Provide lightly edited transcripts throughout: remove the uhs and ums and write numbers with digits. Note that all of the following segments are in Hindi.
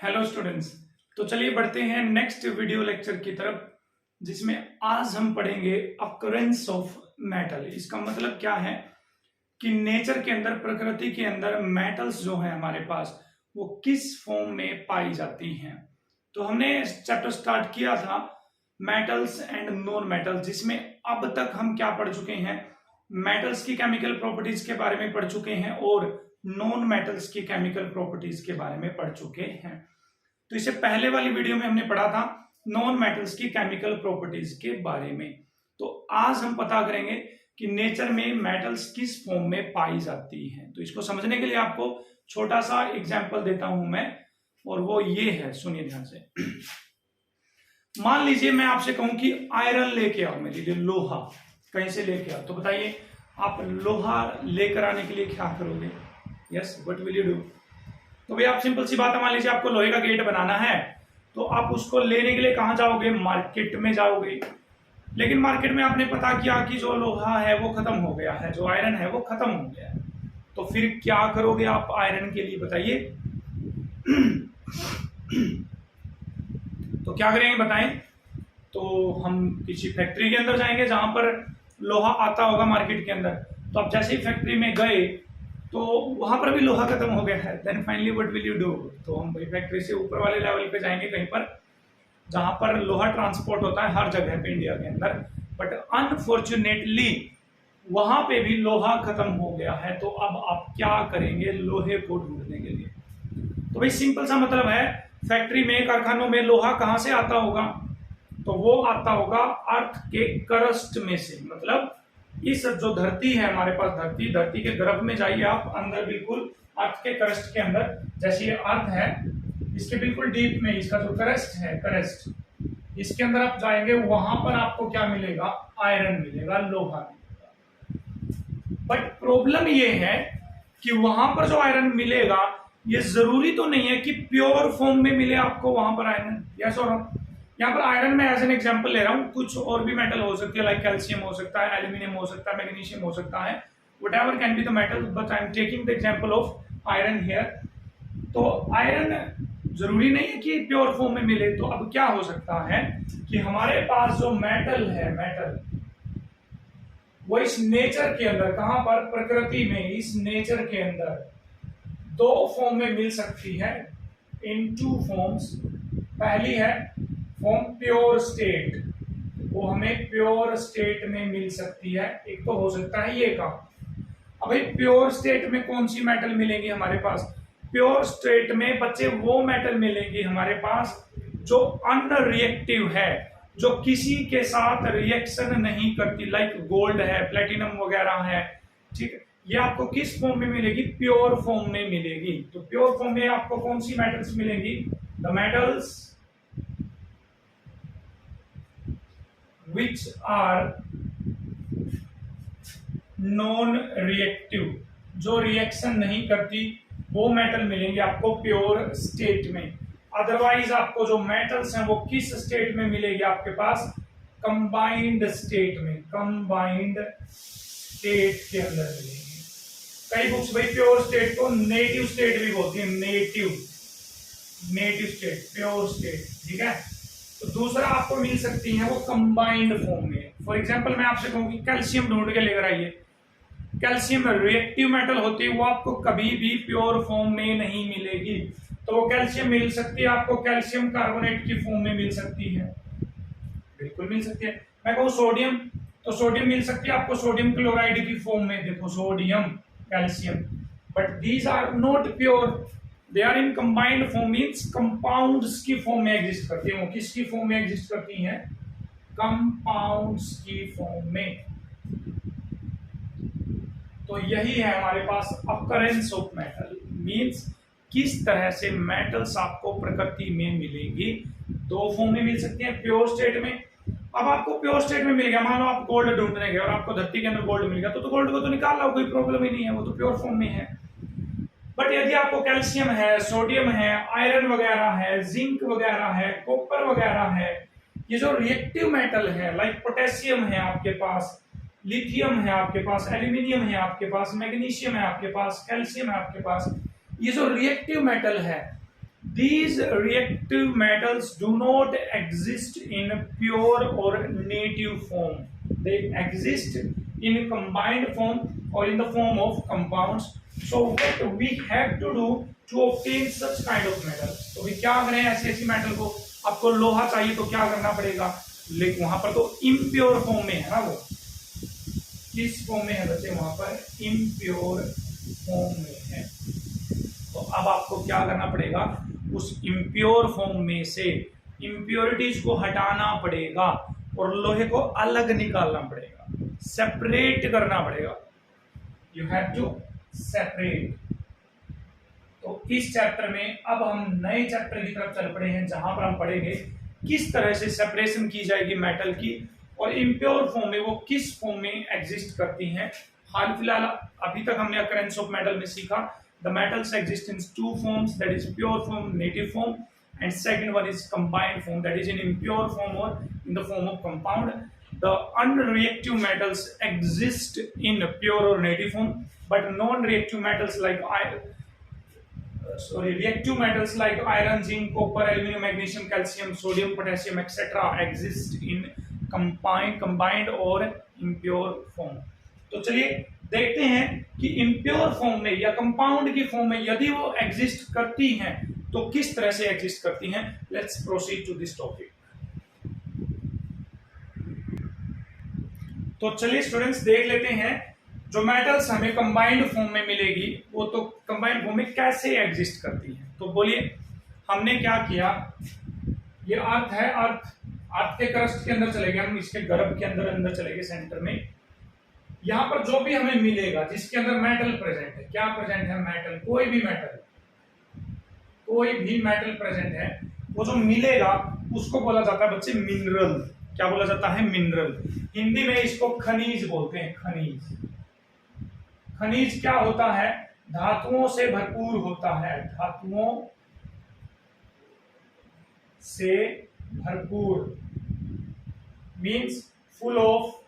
Hello students. तो चलिए बढ़ते हैं नेक्स्ट वीडियो लेक्चर की तरफ, जिसमें आज हम पढ़ेंगे अकरेंस ऑफ मेटल। इसका मतलब क्या है कि नेचर के अंदर, प्रकृति के अंदर मेटल्स जो है हमारे पास वो किस फॉर्म में पाई जाती हैं। तो हमने चैप्टर स्टार्ट किया था मेटल्स एंड नॉन मेटल्स, जिसमें अब तक हम क्या पढ़ चुके हैं, मेटल्स की केमिकल प्रॉपर्टीज के बारे में पढ़ चुके हैं और नॉन मेटल्स की केमिकल प्रॉपर्टीज के बारे में पढ़ चुके हैं। तो इससे पहले वाली वीडियो में हमने पढ़ा था नॉन मेटल्स की केमिकल प्रॉपर्टीज के बारे में। तो आज हम पता करेंगे कि नेचर में मेटल्स किस फॉर्म में पाई जाती हैं। तो इसको समझने के लिए आपको छोटा सा एग्जांपल देता हूं मैं, और वो ये है, सुनिए ध्यान से। मान लीजिए मैं आपसे कहूं कि आयरन लेके आओ मेरे लिए, लोहा कहीं से लेके आओ, तो बताइए आप लोहा लेकर आने के लिए क्या करोगे? Yes, what will you do? तो भाई आप सिंपल सी बात है, मान लीजिए आपको लोहे का गेट बनाना है, तो आप उसको लेने के लिए कहां जाओगे? मार्केट में जाओगे। लेकिन मार्केट में आपने पता किया कि जो लोहा है वो खत्म हो गया है, जो आयरन है वो खत्म हो गया है, तो फिर क्या करोगे आप आयरन के लिए? बताइए। तो क्या करेंगे बताएं? तो हम किसी फैक्ट्री के अंदर जाएंगे जहां पर लोहा आता होगा मार्केट के अंदर। तो आप जैसे ही फैक्ट्री में गए तो वहां पर भी लोहा खत्म हो गया है। Then finally what will you do? तो हम फैक्ट्री से ऊपर वाले लेवल पे जाएंगे, कहीं पर जहां पर लोहा ट्रांसपोर्ट होता है हर जगह पे इंडिया के अंदर, बट अनफॉर्चुनेटली वहां पे भी लोहा खत्म हो गया है। तो अब आप क्या करेंगे लोहे को ढूंढने के लिए? तो भाई सिंपल सा मतलब है, फैक्ट्री में, कारखानों में लोहा कहां से आता होगा? तो वो आता होगा अर्थ के क्रस्ट में से। मतलब इस जो धरती है हमारे पास, धरती के गर्भ में जाइए आप, अंदर बिल्कुल अर्थ के क्रस्ट के अंदर, जैसे ये अर्थ है इसके बिल्कुल डीप में इसका जो क्रस्ट है, क्रस्ट, इसके अंदर आप जाएंगे, वहां पर आपको क्या मिलेगा? आयरन मिलेगा, लोहा मिलेगा। बट प्रॉब्लम ये है कि वहां पर जो आयरन मिलेगा, ये जरूरी तो नहीं है कि प्योर फॉर्म में मिले आपको वहां पर आयरन। यस और नो? यहाँ पर आयरन में एज एन एग्जांपल ले रहा हूँ, कुछ और भी मेटल हो सकती है, लाइक कैल्शियम हो सकता है, एल्यूमिनियम हो सकता है, मैग्नीशियम हो सकता है, whatever can be the metal, but I am taking the example of iron here. तो आयरन जरूरी नहीं है कि प्योर फॉर्म में मिले। तो अब क्या हो सकता है कि हमारे पास जो मेटल है, मेटल वो इस नेचर के अंदर, कहां पर? प्रकृति में, इस नेचर के अंदर दो फॉर्म में मिल सकती है, इन टू फॉर्म्स। पहली है फॉर्म प्योर स्टेट, वो हमें प्योर स्टेट में मिल सकती है। एक तो हो सकता है ये काम। अब भाई प्योर स्टेट में कौन सी मेटल मिलेंगी हमारे पास? प्योर स्टेट में बच्चे वो मेटल मिलेंगी हमारे पास जो अनरिएक्टिव है, जो किसी के साथ रिएक्शन नहीं करती, लाइक गोल्ड है, प्लेटिनम वगैरह है। ठीक है, ये आपको किस फॉर्म में मिलेगी? प्योर फॉर्म में मिलेगी। तो प्योर फॉर्म में आपको कौन सी मेटल्स मिलेंगी? The metals which are non reactive, जो रिएक्शन नहीं करती, वो मेटल मिलेंगे आपको प्योर स्टेट में। अदरवाइज आपको जो मेटल्स हैं वो किस स्टेट में मिलेगी आपके पास? कंबाइंड स्टेट में, कंबाइंड स्टेट के अंदर मिलेंगे। कई बुक्स भाई प्योर स्टेट को नेटिव स्टेट भी बोलती है, नेटिव स्टेट, प्योर स्टेट। ठीक है, तो दूसरा आपको मिल सकती है वो कंबाइंड फॉर्म में। फॉर एग्जांपल मैं आपसे कहूँ कि कैल्शियम ढूंढ के लेकर आइए, कैल्शियम रिएक्टिव मेटल होती है, वो आपको कभी भी प्योर फॉर्म में नहीं मिलेगी। तो वो कैल्शियम मिल सकती है आपको कैल्शियम कार्बोनेट की फॉर्म में मिल सकती है, बिल्कुल मिल सकती है। मैं कहूँ सोडियम, तो सोडियम मिल सकती है आपको सोडियम क्लोराइड की फॉर्म में, देखो sodium, calcium. But these are not pure, they are in combined form, means compounds की फॉर्म में एग्जिस्ट करती है। वो किसकी फॉर्म में एग्जिस्ट करती हैं? कंपाउंड्स की फॉर्म में। तो यही है हमारे पास अकरेंस ऑफ मेटल, मीन्स किस तरह से मेटल्स आपको प्रकृति में मिलेंगी। दो फॉर्म में मिल सकती है, प्योर स्टेट में। अब आपको प्योर स्टेट में मिल गया, मान लो आप गोल्ड ढूंढने गए और आपको धरती के अंदर गोल्ड मिल गया, तो गोल्ड को तो निकाल लो, कोई प्रॉब्लम ही नहीं है, वो तो प्योर फॉर्म में है। बट यदि आपको कैल्शियम है, सोडियम है, आयरन वगैरह है, जिंक वगैरह है, कॉपर वगैरह है, ये जो रिएक्टिव मेटल है, लाइक पोटेशियम है आपके पास, लिथियम है आपके पास, एल्यूमिनियम है आपके पास, मैग्नीशियम है आपके पास, कैल्शियम है आपके पास, ये जो रिएक्टिव मेटल है These reactive metals do not exist in pure or native form. They exist in combined form or in the form of compounds. So what we have to do to obtain such kind of metals? तो भी क्या करें ऐसी मेटल को? आपको लोहा चाहिए तो क्या करना पड़ेगा? लेकिन वहां पर तो इम्प्योर फॉर्म में है ना, वो किस फॉर्म में है बच्चे? वहां पर इम्प्योर फॉर्म में है। तो अब आपको क्या करना पड़ेगा? उस इम्प्योर फॉर्म में से इम्प्योरिटीज को हटाना पड़ेगा और लोहे को अलग निकालना पड़ेगा, सेपरेट करना पड़ेगा। You have to separate. तो इस चैप्टर में अब हम नए चैप्टर की तरफ चल पड़े हैं, जहां पर हम पढ़ेंगे किस तरह से सेपरेशन की जाएगी मेटल की, और इम्प्योर फॉर्म में वो किस फॉर्म में एग्जिस्ट करती हैं। हाल फिलहाल अभी तक हमने अकरेंस ऑफ मेटल में सीखा the metals exist in two forms, that is pure form, native form, and second one is combined form, that is in impure form or in the form of compound. The unreactive metals exist in pure or native form, but non-reactive metals like reactive metals like iron, zinc, copper, aluminum, magnesium, calcium, sodium, potassium, etc. exist in combined or impure form. तो चलिए देखते हैं कि इम्प्योर फॉर्म में या कंपाउंड की फॉर्म में यदि वो एग्जिस्ट करती हैं तो किस तरह से एग्जिस्ट करती हैं। Let's proceed to this topic. तो चलिए स्टूडेंट्स देख लेते हैं जो मेटल्स हमें कंबाइंड फॉर्म में मिलेगी वो तो कंबाइंड फॉर्म में कैसे एग्जिस्ट करती हैं। तो बोलिए हमने क्या किया, ये अर्थ है, अर्थ के क्रस्ट के अंदर चले गए हम, इसके गर्भ के अंदर चले गए सेंटर में। यहां पर जो भी हमें मिलेगा जिसके अंदर मेटल प्रेजेंट है, क्या प्रेजेंट है? मेटल, कोई भी मेटल प्रेजेंट है, वो जो मिलेगा उसको बोला जाता है बच्चे मिनरल। क्या बोला जाता है? मिनरल। हिंदी में इसको खनिज बोलते हैं, खनिज। खनिज क्या होता है? धातुओं से भरपूर होता है, धातुओं से भरपूर मीन्स फुल ऑफ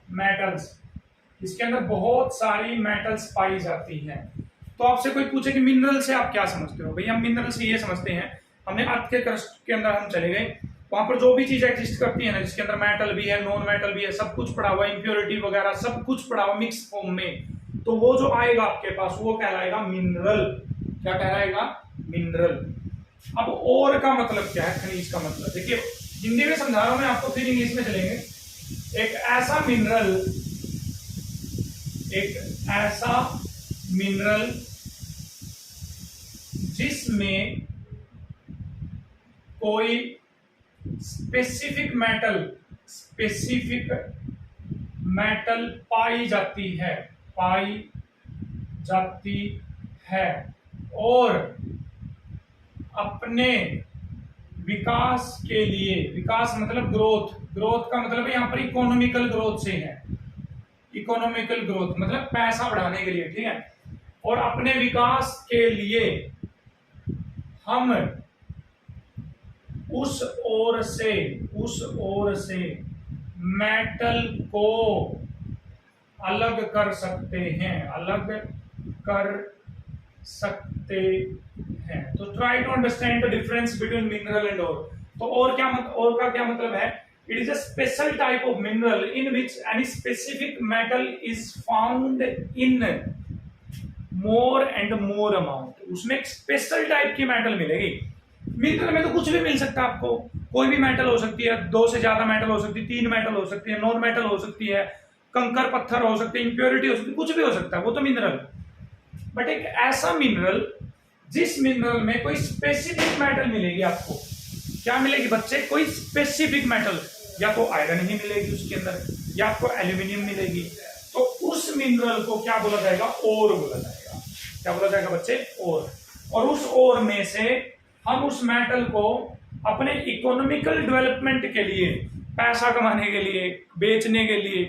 मेटल्स। इसके अंदर बहुत सारी मेटल्स पाई जाती हैं। तो आपसे कोई पूछे कि मिनरल से आप क्या समझते हो? भैया हम मिनरल से ये समझते हैं, हमने अर्थ के क्रस्ट के अंदर हम चले गए, वहां पर जो भी चीज एग्जिस्ट करती है ना, जिसके अंदर मेटल भी है, नॉन मेटल भी है, सब कुछ पड़ा हुआ, इंप्योरिटी वगैरह सब कुछ पड़ा हुआ मिक्स फॉर्म में, तो वो जो आएगा आपके पास वो कहलाएगा मिनरल। क्या कहलाएगा? मिनरल। अब और का मतलब क्या है? खनिज का मतलब देखिए हिंदी में समझा रहा हूं मैं आपको, फिर इंग्लिश में चलेंगे। एक ऐसा मिनरल जिसमें कोई स्पेसिफिक मेटल पाई जाती है और अपने विकास के लिए, विकास मतलब ग्रोथ का मतलब यहां पर इकोनॉमिकल ग्रोथ से है, इकोनॉमिकल ग्रोथ मतलब पैसा बढ़ाने के लिए, ठीक है। और अपने विकास के लिए हम उस ओर से मेटल को अलग कर सकते हैं, तो try to understand the difference between mineral and ore. तो और का क्या मतलब है? It is a special type of mineral in which any specific metal is found in more and more amount. उसमें एक स्पेशल टाइप की मेटल मिलेगी। मिनरल में तो कुछ भी मिल सकता है आपको, कोई भी मेटल हो सकती है, 2 से ज्यादा मेटल हो सकती है, 3 मेटल हो सकती है, नॉन मेटल हो सकती है, कंकर पत्थर हो सकते हैं, इंप्योरिटी हो सकती है, कुछ भी हो सकता है, वो तो मिनरल। बट एक ऐसा मिनरल जिस मिनरल में कोई स्पेसिफिक मेटल मिलेगी आपको, क्या मिलेगी बच्चे? कोई स्पेसिफिक मेटल, या तो आयरन ही मिलेगी उसके अंदर, या आपको एल्यूमिनियम मिलेगी, तो उस मिनरल को क्या बोला जाएगा? ओर बोला जाएगा। क्या बोला जाएगा बच्चे? ओर। और उस ओर में से हम उस मेटल को अपने इकोनॉमिकल डेवलपमेंट के लिए, पैसा कमाने के लिए, बेचने के लिए,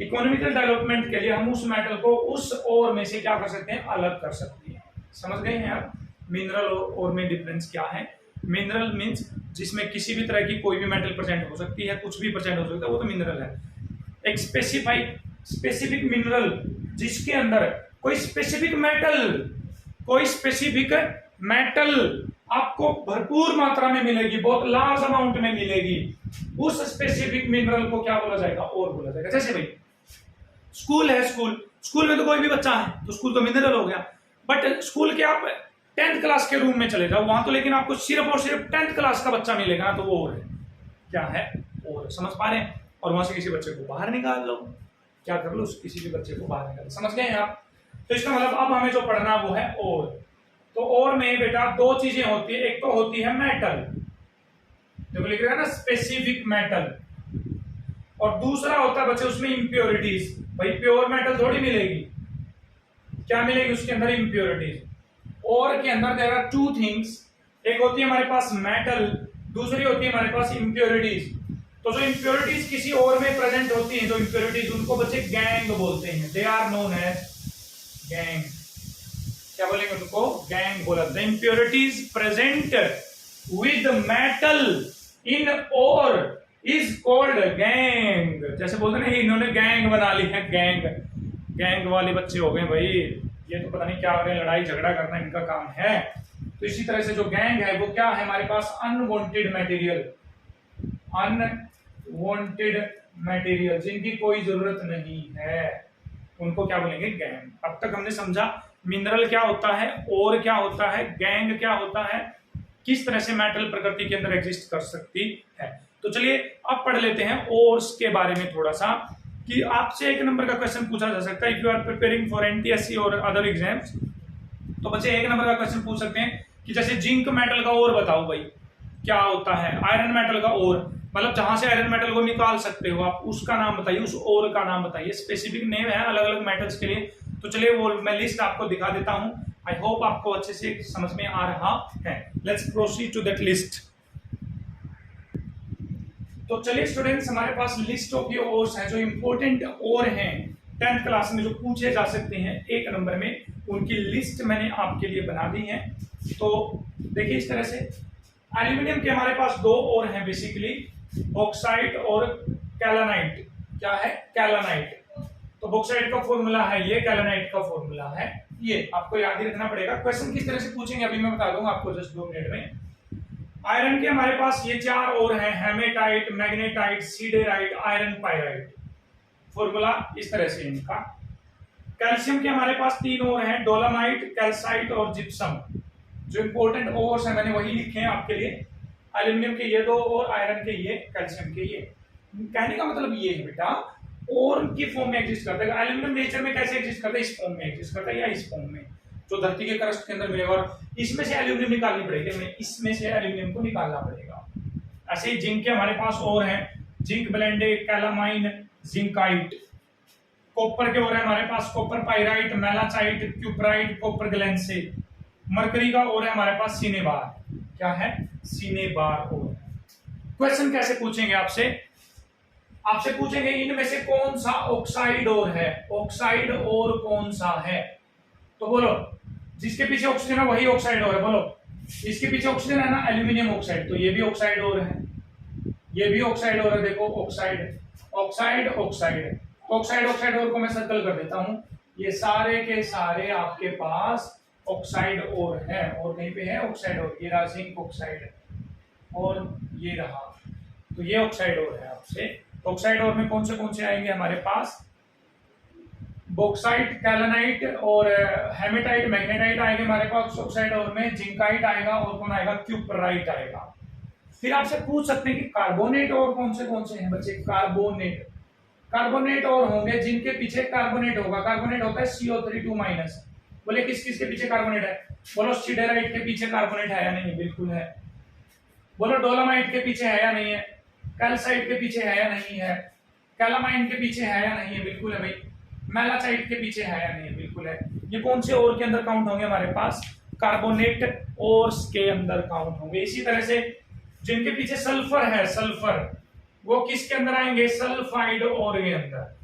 इकोनॉमिकल डेवलपमेंट के लिए हम उस मेटल को उस ओर में से क्या कर सकते हैं? अलग कर सकते हैं। समझ गए हैं आप मिनरल और ओर में डिफरेंस क्या है? मिनरल मींस जिसमें किसी भी तरह की कोई भी मेटल प्रेजेंट हो सकती है, कुछ भी प्रेजेंट हो सकता है, वो तो मिनरल है। एक स्पेसिफिक मिनरल जिसके अंदर कोई स्पेसिफिक मेटल कोई स्पेसिफिक मेटल आपको भरपूर मात्रा में मिलेगी, बहुत लार्ज अमाउंट में मिलेगी, उस स्पेसिफिक मिनरल को क्या बोला जाएगा? ओर बोला जाएगा। जैसे भाई स्कूल है, स्कूल में तो कोई भी बच्चा है तो स्कूल तो मिनरल हो गया, बट स्कूल के आप 10th क्लास के रूम में चले जाओ, वहां तो लेकिन आपको सिर्फ और सिर्फ 10th क्लास का बच्चा मिलेगा, तो वो और है। क्या है? और। समझ पा रहे हैं? और वहां से किसी बच्चे को बाहर निकाल लो, क्या कर लो, किसी भी बच्चे को बाहर निकाल लो। समझ गए आप? तो इसका मतलब अब हमें जो पढ़ना वो है और। तो और में बेटा दो चीजें होती है, एक तो होती है मेटल, जो लिख रहे हैं ना स्पेसिफिक मेटल, और दूसरा होता है बच्चे उसमें इंप्योरिटीज। भाई प्योर मेटल थोड़ी मिलेगी, क्या मिलेगी उसके अंदर? इंप्योरिटीज। और के अंदर देयर आर टू थिंग्स, एक होती है हमारे पास मेटल, दूसरी होती है हमारे पास इंप्योरिटीज। तो जो इंप्योरिटीज किसी और में प्रेजेंट होती हैं, जो इंप्योरिटीज, उनको बच्चे गैंग बोलते हैं। They are known as gangue. क्या बोलेंगे उनको? गैंग बोला। The impurities present with metal in ore is called gang. जैसे बोलते हैं ना, इन्होंने गैंग बना ली है, गैंग वाले बच्चे हो गए भाई, ये तो पता नहीं क्या हो रहे हैं, लड़ाई झगड़ा करना इनका काम है। तो इसी तरह से जो गैंग है वो क्या है हमारे पास? अनवांटेड मटेरियल, अनवांटेड मटेरियल जिनकी कोई जरूरत नहीं है, उनको क्या बोलेंगे? गैंग। अब तक हमने समझा मिनरल क्या होता है, और क्या होता है, गैंग क्या होता है, किस तरह से मेटल प्रकृति के अंदर एग्जिस्ट कर सकती है। तो चलिए अब पढ़ लेते हैं ओर्स के बारे में थोड़ा सा, कि आपसे 1 नंबर का क्वेश्चन पूछा जा सकता है। If you are preparing for NTSC और अदर एग्जाम्स, तो बच्चे 1 नंबर का क्वेश्चन पूछ सकते हैं कि जैसे जिंक मेटल का ओर बताओ भाई क्या होता है, आयरन मेटल का ओर, मतलब जहां से आयरन मेटल को निकाल सकते हो आप, उसका नाम बताइए, उस ओर का नाम बताइए। स्पेसिफिक नेम है अलग अलग मेटल्स के लिए। तो चलिए वो मैं लिस्ट आपको दिखा देता हूं। आई होप आपको अच्छे से समझ में आ रहा है। Let's proceed to that list. तो चलिए स्टूडेंट्स, हमारे पास लिस्ट ऑफ ये ओर्स हैं जो इंपॉर्टेंट ओर हैं 10th क्लास में, जो पूछे जा सकते हैं 1 नंबर में, उनकी लिस्ट मैंने आपके लिए बना दी है। तो देखिए इस तरह से एल्यूमिनियम के हमारे पास 2 ओर हैं बेसिकली, बॉक्साइट और कैलानाइट। क्या है? कैलानाइट। तो बॉक्साइट का फॉर्मूला है ये, कैलानाइट का फॉर्मूला है ये, आपको याद ही रखना पड़ेगा। क्वेश्चन किस तरह से पूछेंगे अभी मैं बता दूंगा आपको जस्ट 2 मिनट में। आयरन के हमारे पास ये 4 ओर हैं, haematite, magnetite, siderite, iron pyrite. Formula इस तरह से इनका। कैल्शियम के हमारे पास 3 ओर हैं, डोलामाइट, कैल्साइट और जिप्सम। जो इंपॉर्टेंट ओर्स हैं मैंने वही लिखे हैं आपके लिए। एल्यूमिनियम के ये 2 और आयरन के ये, कैल्शियम के ये। कहने का मतलब ये है बेटा, और की फॉर्म में एग्जिस्ट करता है। एल्यूमिनियम नेचर में कैसे एग्जिस्ट करता है? इस फॉर्म में एग्जिस्ट करता है, या इस फॉर्म में जो धरती के क्रस्ट के अंदर मिलेगा, और इसमें से एल्यूमिनियम निकालनी पड़ेगी हमें, इसमें से एल्यूमिनियम को निकालना पड़ेगा। ऐसे ही जिंक के हमारे पास और हैं, zinc blende, calamine, zincite. Copper के और है हमारे पास, copper pyrite, malachite, cuprite, copper glance. Mercury का और है हमारे पास सिनेबार। क्या है? सिनेबार और। क्वेश्चन कैसे पूछेंगे आपसे? आपसे पूछेंगे इनमें से कौन सा ऑक्साइड और है, ऑक्साइड और कौन सा है? तो बोलो, जिसके पीछे ऑक्सीजन है वही ऑक्साइड और है। बोलो, इसके पीछे ऑक्सीजन है ना, एल्यूमिनियम ऑक्साइड, तो ये भी ऑक्साइड और है, ये भी ऑक्साइड और है। देखो oxide oxide oxide, oxide oxide और को मैं सर्कल कर देता हूं। ये सारे के सारे आपके पास ऑक्साइड और है, और कहीं पे है ऑक्साइड और। ये रहा जिंक ऑक्साइड और ये रहा, तो ये ऑक्साइड और है आपसे। ऑक्साइड और में कौन से आएंगे हमारे पास? बॉक्साइट, कैलानाइट और हेमेटाइट, मैग्नेटाइट आएंगे हमारे पास ऑक्साइड और में। जिंकाइट आएगा, और कौन आएगा? क्यूपराइट आएगा। फिर आपसे पूछ सकते हैं कि कार्बोनेट और कौन से हैं बच्चे? कार्बोनेट, कार्बोनेट और होंगे जिनके पीछे कार्बोनेट होगा। कार्बोनेट होता है CO3 -। बोले किस किस के पीछे कार्बोनेट है? बोलो सिडेराइट के पीछे कार्बोनेट है या नहीं? बिल्कुल है। बोलो डोलामाइट के पीछे है या नहीं है? कैल्साइट के पीछे है या नहीं है? कैलामाइन के पीछे है या नहीं है? बिल्कुल है भाई। मेलाचाइट के पीछे है या नहीं है? बिल्कुल है। ये कौन से और के अंदर काउंट होंगे हमारे पास? कार्बोनेट ओर्स के अंदर काउंट होंगे। इसी तरह से जिनके पीछे सल्फर है, सल्फर, वो किसके अंदर आएंगे? सल्फाइड ओर के अंदर,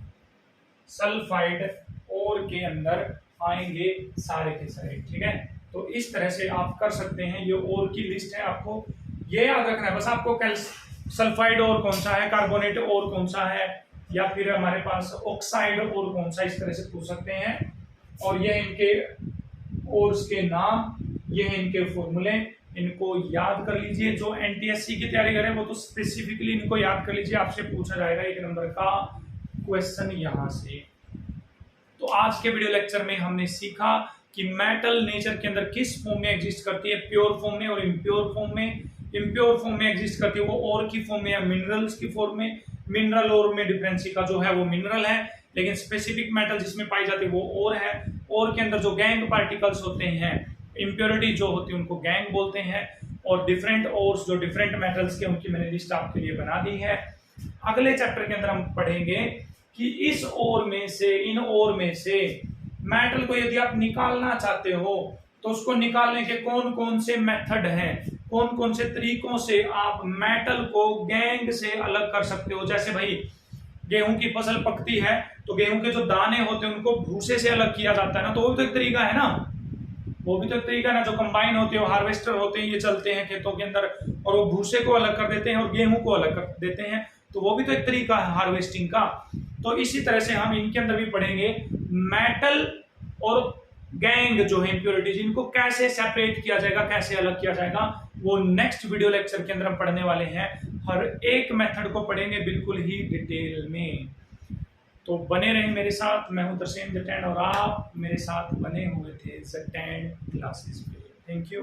सल्फाइड ओर के अंदर आएंगे सारे के सारे। ठीक है, तो इस तरह से आप कर सकते हैं। ये ओर की लिस्ट है, आपको ये याद रखना है बस। आपको सल्फाइड और कौन सा है, कार्बोनेट और कौन सा है, या फिर हमारे पास ऑक्साइड और कौन सा, इस तरह से पूछ सकते हैं। और ये इनके ओर्स के नाम, ये हैं इनके फॉर्मूले, इनको याद कर लीजिए। जो एनटीएससी की तैयारी करें वो तो स्पेसिफिकली इनको याद कर लीजिए, आपसे पूछा जाएगा 1 नंबर का क्वेश्चन यहां से। तो आज के वीडियो लेक्चर में हमने सीखा कि मेटल नेचर के अंदर किस फॉर्म में एग्जिस्ट करती है, प्योर फॉर्म में और इम्प्योर फॉर्म में। इम्प्योर फॉर्म में एग्जिस्ट करती है वो और की फॉर्म में या मिनरल्स की फॉर्म में। मिनरल और में डिफरेंस का जो है वो मिनरल है, लेकिन स्पेसिफिक मेटल जिसमें पाई जाती है वो और है। और के अंदर जो गैंग पार्टिकल्स होते हैं, इम्प्योरिटी जो होती है उनको गैंग बोलते हैं। और डिफरेंट ओर्स जो डिफरेंट मेटल्स के, उनकी मैंने लिस्ट आपके लिए बना दी है। अगले चैप्टर के अंदर हम पढ़ेंगे कि इस ओर में से, इन ओर में से मेटल को यदि आप निकालना चाहते हो तो उसको निकालने के कौन कौन से मेथड हैं, कौन कौन से तरीकों से आप मेटल को गैंग से अलग कर सकते हो। जैसे भाई गेहूं की फसल पकती है तो गेहूं के जो दाने होते हैं उनको भूसे से अलग किया जाता है ना, तो वो भी तो एक तरीका है ना, वो भी तो एक तरीका है ना। जो कंबाइन होते हैं, हार्वेस्टर होते हैं, ये चलते हैं खेतों के अंदर और वो भूसे को अलग कर देते हैं और गेहूं को अलग कर देते हैं, तो वो भी तो एक तरीका है हार्वेस्टिंग का। तो इसी तरह से हम इनके अंदर भी पढ़ेंगे मेटल और गैंग जो है इंप्योरिटीज, इनको कैसे सेपरेट किया जाएगा, कैसे अलग किया जाएगा, वो नेक्स्ट वीडियो लेक्चर के अंदर हम पढ़ने वाले हैं। हर एक मेथड को पढ़ेंगे बिल्कुल ही डिटेल में। तो बने रहें मेरे साथ। मैं हूं तरसेम जटैंड और आप मेरे साथ बने हुए थे जटैंड क्लासेस पे। Thank you.